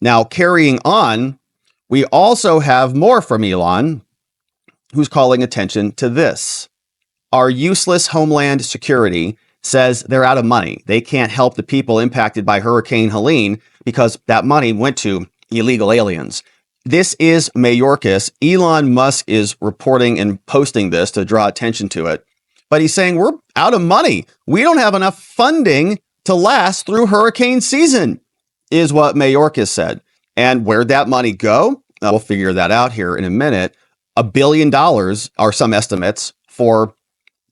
Now, carrying on, we also have more from Elon, who's calling attention to this. Our useless Homeland Security says they're out of money. They can't help the people impacted by Hurricane Helene because that money went to illegal aliens. This is Mayorkas. Elon Musk is reporting and posting this to draw attention to it. But he's saying we're out of money. We don't have enough funding to last through hurricane season, is what Mayorkas said. And where'd that money go? We'll figure that out here in a minute. $1 billion are some estimates for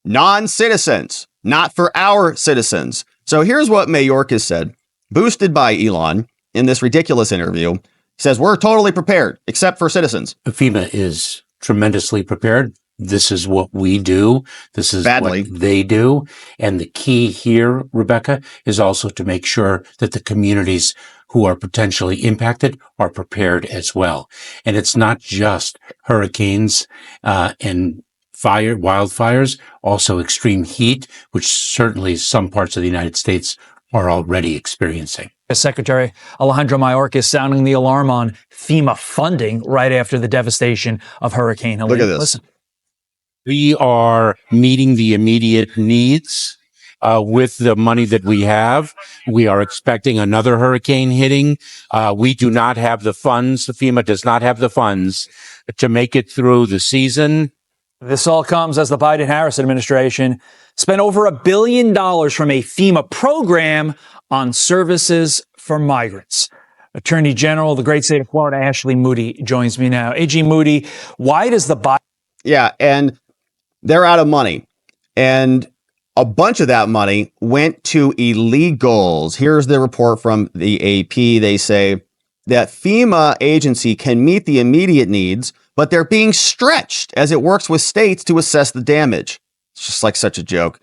non-citizens, not for our citizens. So here's what Mayorkas said, boosted by Elon in this ridiculous interview. He says, we're totally prepared, except for citizens. FEMA is tremendously prepared. This is what we do. This is what they do. And the key here, Rebecca, is also to make sure that the communities who are potentially impacted are prepared as well. And it's not just hurricanes and wildfires, also extreme heat, which certainly some parts of the United States are already experiencing. Secretary Alejandro Mayorkas sounding the alarm on FEMA funding right after the devastation of Hurricane Helene. Look at this. Listen. We are meeting the immediate needs with the money that we have. We are expecting another hurricane hitting. We do not have the funds. FEMA does not have the funds to make it through the season. This all comes as the Biden-Harris administration spent over $1 billion from a FEMA program on services for migrants. Attorney General of the great state of Florida, Ashley Moody, joins me now. AG Moody, why does the Biden... Yeah, and they're out of money. And a bunch of that money went to illegals. Here's the report from the AP. They say that FEMA agency can meet the immediate needs, but they're being stretched as it works with states to assess the damage. It's just like such a joke.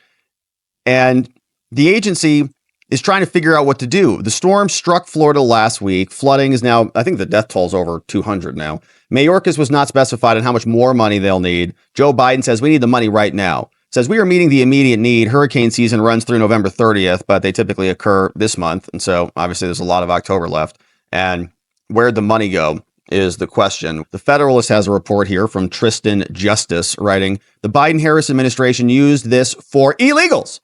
And the agency is trying to figure out what to do. The storm struck Florida last week. Flooding is now, I think the death toll is over 200 now. Mayorkas was not specified on how much more money they'll need. Joe Biden says we need the money right now. Says we are meeting the immediate need. Hurricane season runs through November 30th, but they typically occur this month. And so obviously there's a lot of October left. And where'd the money go is the question. The Federalist has a report here from Tristan Justice writing, the Biden-Harris administration used this for illegals.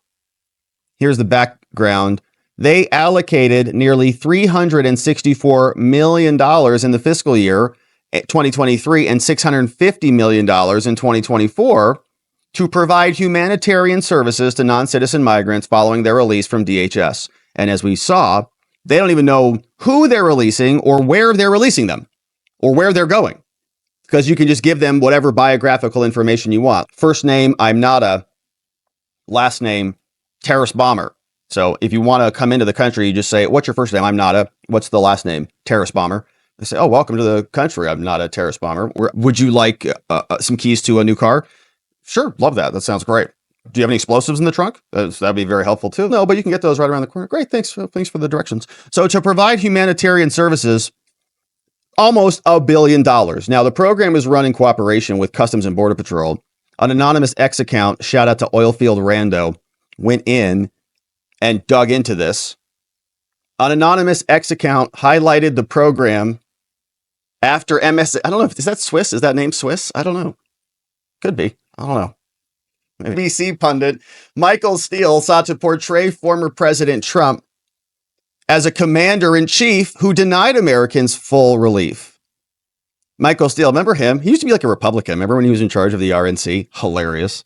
Here's the background. They allocated nearly $364 million in the fiscal year 2023 and $650 million in 2024 to provide humanitarian services to non-citizen migrants following their release from DHS. And as we saw, they don't even know who they're releasing or where they're releasing them or where they're going, because you can just give them whatever biographical information you want. First name, I'm not a. Last name, terrorist bomber. So if you want to come into the country, you just say, what's your first name? I'm not a. What's the last name? Terrorist bomber. They say, oh, welcome to the country. I'm not a terrorist bomber. Would you like some keys to a new car? Sure. Love that. That sounds great. Do you have any explosives in the trunk? That'd be very helpful too. No, but you can get those right around the corner. Great. Thanks for the directions. So to provide humanitarian services, almost $1 billion. Now, the program is run in cooperation with Customs and Border Patrol. An anonymous X account, shout out to Oilfield Rando, went in and dug into this. An anonymous X account highlighted the program after MS. I don't know if is that Swiss? Is that name Swiss? I don't know. Could be. I don't know. BBC pundit Michael Steele sought to portray former President Trump as a commander-in-chief who denied Americans full relief. Michael Steele, remember him? He used to be like a Republican. Remember when he was in charge of the RNC? Hilarious.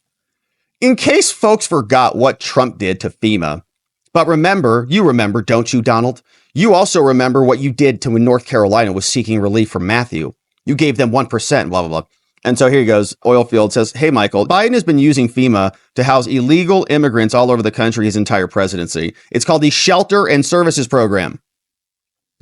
In case folks forgot what Trump did to FEMA, but you remember, don't you, Donald? You also remember what you did to when North Carolina was seeking relief from Matthew. You gave them 1%, blah, blah, blah. And so here he goes. Oilfield says, hey, Michael, Biden has been using FEMA to house illegal immigrants all over the country his entire presidency. It's called the Shelter and Services Program.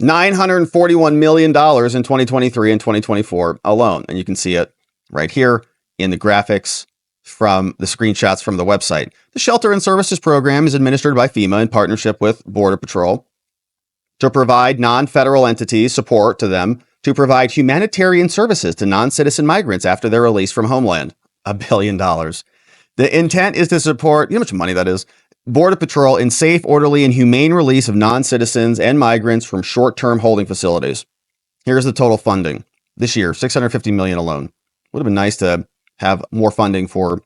$941 million in 2023 and 2024 alone. And you can see it right here in the graphics from the screenshots from the website. The Shelter and Services Program is administered by FEMA in partnership with Border Patrol to provide non-federal entities support to them to provide humanitarian services to non-citizen migrants after their release from Homeland. $1 billion. The intent is to support, you know how much money that is? Border Patrol in safe, orderly, and humane release of non-citizens and migrants from short-term holding facilities. Here's the total funding this year, $650 million alone. Would have been nice to have more funding for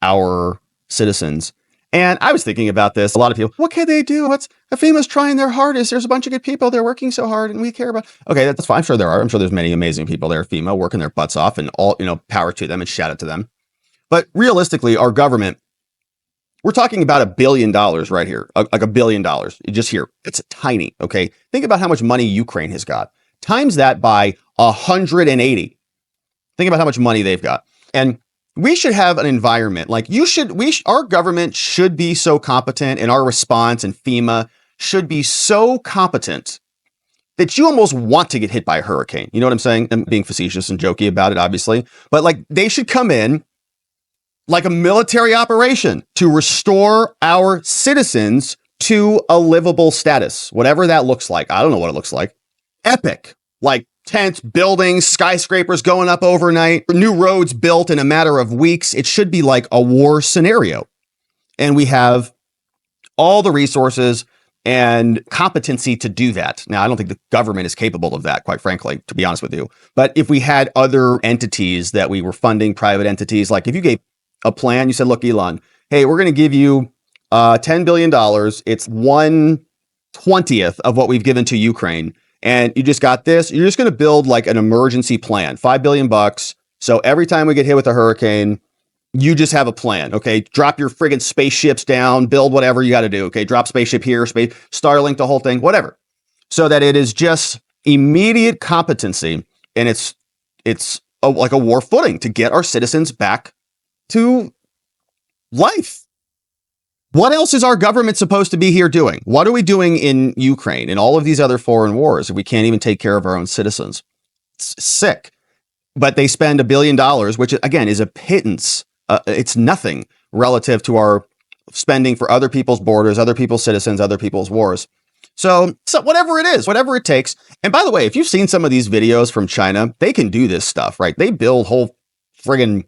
our citizens. And I was thinking about this. A lot of people, what can they do? FEMA's trying their hardest. There's a bunch of good people. They're working so hard and we care about. Okay, that's fine. I'm sure there are. I'm sure there's many amazing people there at FEMA working their butts off, and all, power to them and shout it to them. But realistically, our government, we're talking about $1 billion right here, like $1 billion just here. It's tiny. Okay. Think about how much money Ukraine has got. Times that by 180. Think about how much money they've got. And we should have an environment like our government should be so competent, and our response and FEMA should be so competent that you almost want to get hit by a hurricane. You know what I'm saying? I'm being facetious and jokey about it, obviously, but like they should come in like a military operation to restore our citizens to a livable status, whatever that looks like. I don't know what it looks like. Epic, like tents, buildings, skyscrapers going up overnight, new roads built in a matter of weeks. It should be like a war scenario. And we have all the resources and competency to do that. Now, I don't think the government is capable of that, quite frankly, to be honest with you. But if we had other entities that we were funding, private entities, like if you gave a plan, you said, look, Elon, hey, we're going to give you $10 billion. It's 1/20th of what we've given to Ukraine. And you just got this. You're just going to build like an emergency plan, $5 billion. So every time we get hit with a hurricane, you just have a plan. Okay. Drop your friggin' spaceships down, build whatever you got to do. Okay. Drop spaceship here, Starlink, the whole thing, whatever. So that it is just immediate competency. And it's like a war footing to get our citizens back to life. What else is our government supposed to be here doing? What are we doing in Ukraine and all of these other foreign wars if we can't even take care of our own citizens? It's sick. But they spend $1 billion, which again is a pittance. It's nothing relative to our spending for other people's borders, other people's citizens, other people's wars. So whatever it is, whatever it takes. And by the way, if you've seen some of these videos from China, they can do this stuff, right? They build whole friggin',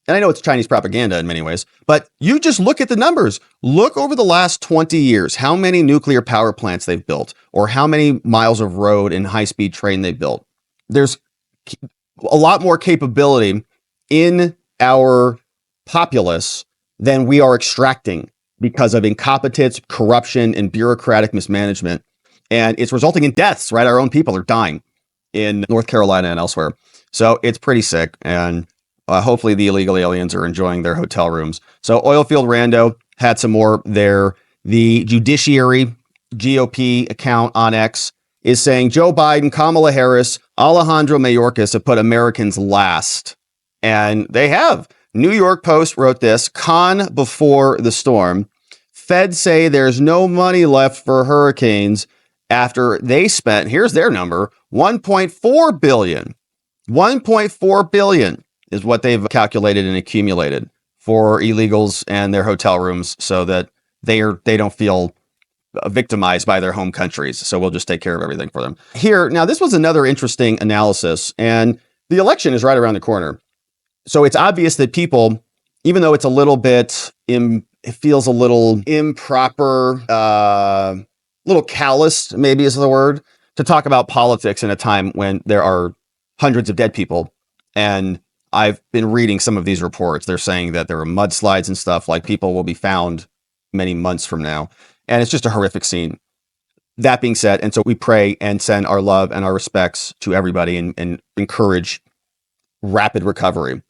and I know it's Chinese propaganda in many ways, but you just look at the numbers. Look over the last 20 years, how many nuclear power plants they've built, or how many miles of road and high-speed train they built. There's a lot more capability in our populace than we are extracting because of incompetence, corruption, and bureaucratic mismanagement. And it's resulting in deaths, right? Our own people are dying in North Carolina and elsewhere. So it's pretty sick. And hopefully the illegal aliens are enjoying their hotel rooms. So Oilfield Rando had some more there. The Judiciary GOP account on X is saying Joe Biden, Kamala Harris, Alejandro Mayorkas have put Americans last. And they have. New York Post wrote this, calm before the storm. Feds say there's no money left for hurricanes after they spent, here's their number, $1.4 billion. $1.4 billion is what they've calculated and accumulated for illegals and their hotel rooms so that they don't feel victimized by their home countries. So we'll just take care of everything for them. Here, now this was another interesting analysis, and the election is right around the corner. So it's obvious that people, even though it's a little bit, it feels a little improper, little callous, maybe is the word, to talk about politics in a time when there are hundreds of dead people. And I've been reading some of these reports. They're saying that there are mudslides and stuff, like people will be found many months from now. And it's just a horrific scene. That being said, and so we pray and send our love and our respects to everybody and encourage rapid recovery.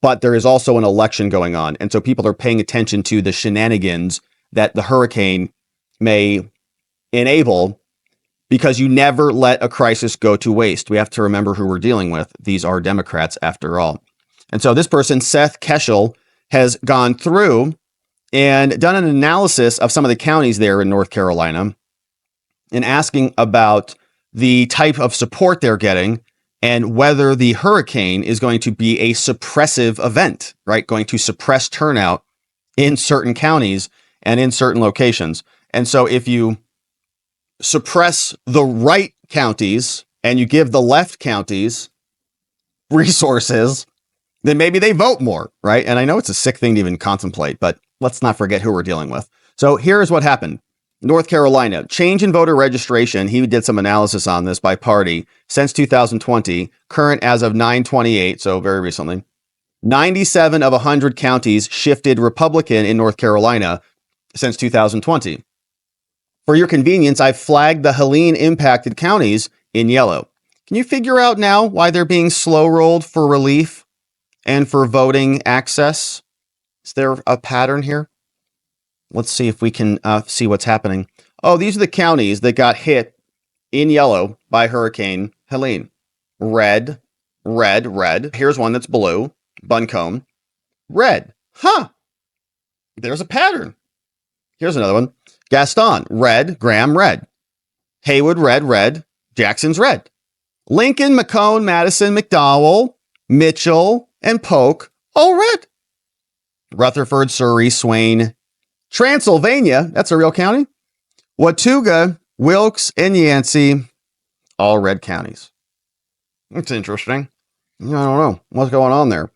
But there is also an election going on. And so people are paying attention to the shenanigans that the hurricane may enable, because you never let a crisis go to waste. We have to remember who we're dealing with. These are Democrats after all. And so this person, Seth Keshel, has gone through and done an analysis of some of the counties there in North Carolina and asking about the type of support they're getting and whether the hurricane is going to be a suppressive event, right? Going to suppress turnout in certain counties and in certain locations. And so if you suppress the right counties and you give the left counties resources, then maybe they vote more, right? And I know it's a sick thing to even contemplate, but let's not forget who we're dealing with. So here's what happened. North Carolina, change in voter registration. He did some analysis on this by party since 2020, current as of 9/28, so very recently. 97 of 100 counties shifted Republican in North Carolina since 2020. For your convenience, I've flagged the Helene impacted counties in yellow. Can you figure out now why they're being slow rolled for relief and for voting access? Is there a pattern here? Let's see if we can see what's happening. Oh, these are the counties that got hit in yellow by Hurricane Helene. Red, red, red. Here's one that's blue. Buncombe. Red. Huh. There's a pattern. Here's another one. Gaston. Red. Graham. Red. Haywood. Red. Red. Jackson's red. Lincoln, Macomb, Madison, McDowell, Mitchell, and Polk. All red. Rutherford, Surrey, Swain, Transylvania, that's a real county. Watauga, Wilkes, and Yancey, all red counties. That's interesting. I don't know what's going on there.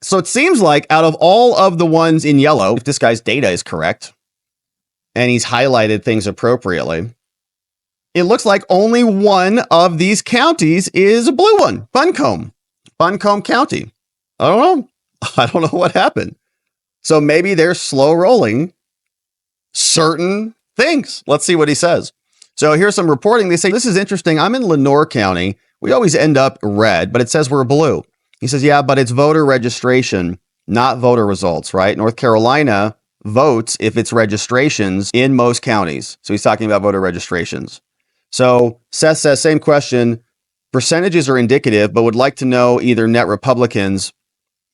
So it seems like out of all of the ones in yellow, if this guy's data is correct, and he's highlighted things appropriately, it looks like only one of these counties is a blue one, Buncombe County. I don't know. I don't know what happened. So maybe they're slow rolling certain things. Let's see what he says. So here's some reporting. They say, this is interesting. I'm in Lenoir County. We always end up red, but it says we're blue. He says, yeah, but it's voter registration, not voter results, right? North Carolina votes if it's registrations in most counties. So he's talking about voter registrations. So Seth says, same question. Percentages are indicative, but would like to know either net Republicans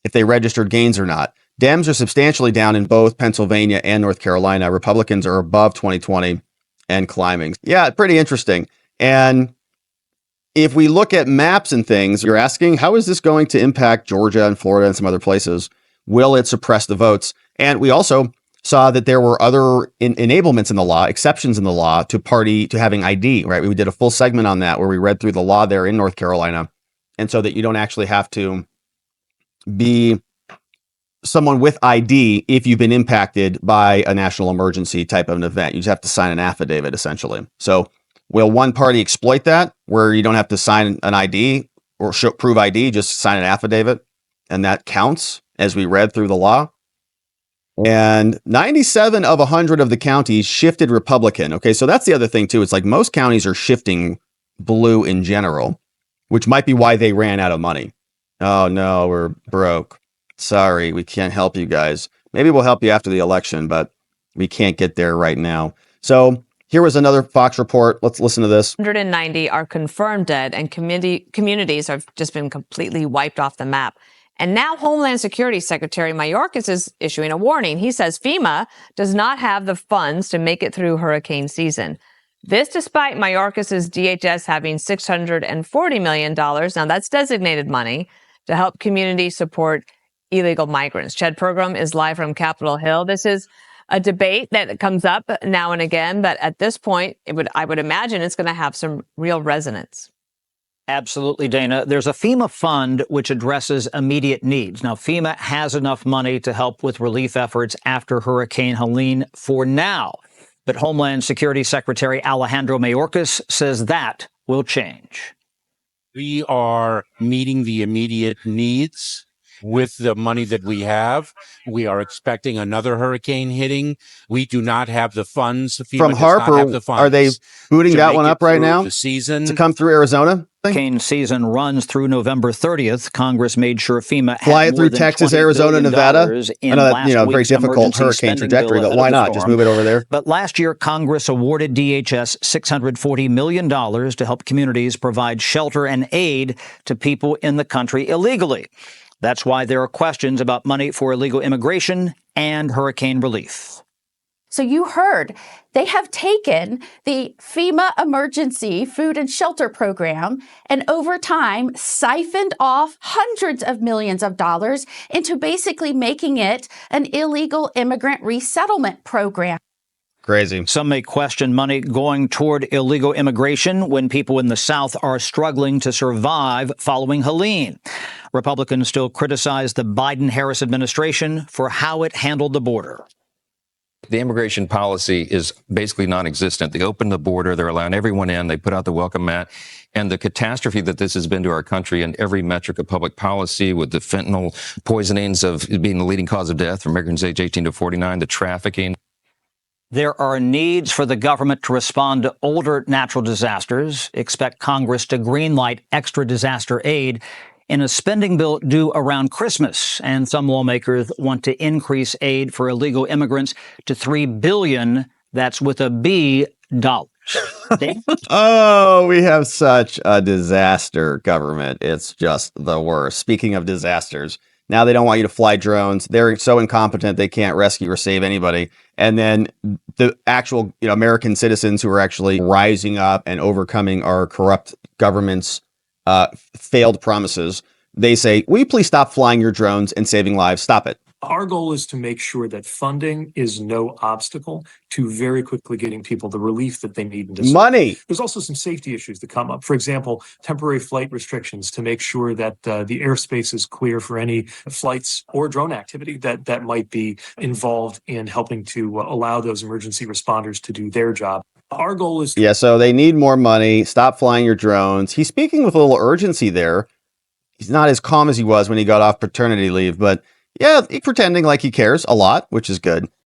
if they registered gains or not. Dems are substantially down in both Pennsylvania and North Carolina. Republicans are above 2020 and climbing. Yeah, pretty interesting. And if we look at maps and things, you're asking, how is this going to impact Georgia and Florida and some other places? Will it suppress the votes? And we also saw that there were other enablements in the law, exceptions in the law to having ID, right? We did a full segment on that where we read through the law there in North Carolina. And so that you don't actually have to be someone with ID if you've been impacted by a national emergency type of an event. You just have to sign an affidavit, essentially. So will one party exploit that, where you don't have to sign an ID or prove ID, just sign an affidavit, and that counts as we read through the law? And 97 of 100 of the counties shifted Republican. Okay, so that's the other thing, too. It's like most counties are shifting blue in general, which might be why they ran out of money. Oh, no, we're broke. Sorry, we can't help you guys. Maybe we'll help you after the election, but we can't get there right now. So here was another Fox report. Let's listen to this. 190 are confirmed dead, and communities have just been completely wiped off the map. And now Homeland Security Secretary Mayorkas is issuing a warning. He says FEMA does not have the funds to make it through hurricane season. This despite Mayorkas' DHS having $640 million, now that's designated money, to help communities support illegal migrants. Chad Pergram is live from Capitol Hill. This is a debate that comes up now and again, but at this point, I would imagine it's going to have some real resonance. Absolutely, Dana. There's a FEMA fund which addresses immediate needs. Now, FEMA has enough money to help with relief efforts after Hurricane Helene for now. But Homeland Security Secretary Alejandro Mayorkas says that will change. We are meeting the immediate needs with the money that we have. We are expecting another hurricane hitting. We do not have the funds. FEMA From Harper, are they booting that one up right now to come through Arizona? Hurricane season runs through November 30th. Congress made sure FEMA fly it through Texas, Arizona, Nevada. I know that, very difficult hurricane trajectory, but why not just move it over there? But last year, Congress awarded DHS $640 million to help communities provide shelter and aid to people in the country illegally. That's why there are questions about money for illegal immigration and hurricane relief. So you heard they have taken the FEMA Emergency Food and Shelter Program and over time siphoned off hundreds of millions of dollars into basically making it an illegal immigrant resettlement program. Crazy. Some may question money going toward illegal immigration when people in the South are struggling to survive following Helene. Republicans still criticize the Biden-Harris administration for how it handled the border. The immigration policy is basically non-existent. They open the border, they're allowing everyone in, they put out the welcome mat. And the catastrophe that this has been to our country in every metric of public policy, with the fentanyl poisonings of being the leading cause of death for Americans age 18 to 49, the trafficking. There are needs for the government to respond to older natural disasters. Expect Congress to greenlight extra disaster aid in a spending bill due around Christmas. And some lawmakers want to increase aid for illegal immigrants to $3 billion. That's with a B dollars. Oh, we have such a disaster government. It's just the worst. Speaking of disasters, now they don't want you to fly drones. They're so incompetent they can't rescue or save anybody. And then the actual, American citizens who are actually rising up and overcoming our corrupt government's failed promises, they say, will you please stop flying your drones and saving lives? Stop it. Our goal is to make sure that funding is no obstacle to very quickly getting people the relief that they need. Money. There's also some safety issues that come up. For example, temporary flight restrictions to make sure that the airspace is clear for any flights or drone activity that might be involved in helping to allow those emergency responders to do their job. Our goal is... So they need more money. Stop flying your drones. He's speaking with a little urgency there. He's not as calm as he was when he got off paternity leave, but yeah, he's pretending like he cares a lot, which is good.